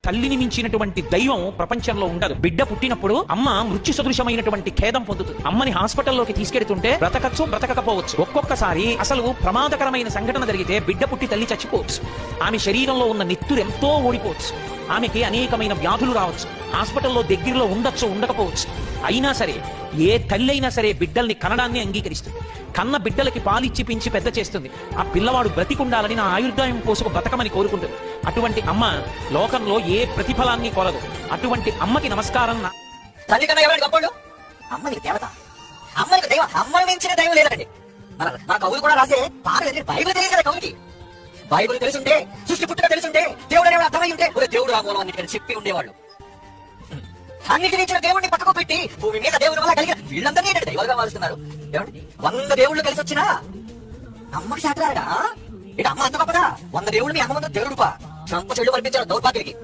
తల్లిని మించినటువంటి దైవం ప్రపంచంలో ఉండదు. బిడ్డ పుట్టినప్పుడు అమ్మ మృత్యు సదృశమైనటువంటి ఖేదం పొందుతుంది. అమ్మని హాస్పిటల్లోకి తీసుకెడుతుంటే బ్రతకచ్చు, బ్రతకకపోవచ్చు. ఒక్కొక్కసారి అసలు ప్రమాదకరమైన సంఘటన జరిగితే బిడ్డ పుట్టి తల్లి చచ్చిపోవచ్చు. ఆమె శరీరంలో ఉన్న నెత్తురు ఎంతో ఓడిపోవచ్చు. ఆమెకి అనేకమైన వ్యాధులు రావచ్చు. హాస్పిటల్లో దగ్గరలో ఉండొచ్చు, ఉండకపోవచ్చు. అయినా సరే ఏ తల్లి అయినా సరే బిడ్డల్ని కనడాన్ని అంగీకరిస్తుంది. కన్న బిడ్డలకి పాలిచ్చి పెంచి పెద్ద చేస్తుంది. ఆ పిల్లవాడు బ్రతికుండాలని నా ఆయుర్దాయం పోసుకు బతకమని కోరుకుంటుంది. అటువంటి అమ్మ లోకంలో ఏ ప్రతిఫలాన్ని కోరదు. అటువంటి అమ్మకి నమస్కారం. తల్లి కన్నా ఎవరికి గొప్పడు? అమ్మని దేవత, అమ్మని దైవం. అమ్మని మించిన దైవం లేదండి. మన కవులు కూడా రాసే బైబిల్ తెలియదు కదా కవులకి. బైబిల్ తెలుసుంటే, సృష్టి పుట్టుక తెలుసుంటే, దేవుడు అనేవాడు అర్థమై ఉంటే దేవుడు ఆ మూలం అన్నిటికని చెప్పి ఉండేవాళ్ళు. అన్నిటిని ఇచ్చిన దేవుడిని పక్కకు పెట్టి భూమి మీద దేవుడి వల్ల కలిగిన వీళ్ళందరినీ దైవాలుగా మారుస్తున్నారు. ఏమండి 100 దేవుళ్ళు కలిసి వచ్చినా అమ్మకి శాఖరాడా? ఇటు అమ్మ అంత గొప్పదా? 100 దేవుళ్ళు మీ అమ్మ ముందు దేవుడుపా చంప చెడు పంపించారు దౌర్భాగ్యుడికి.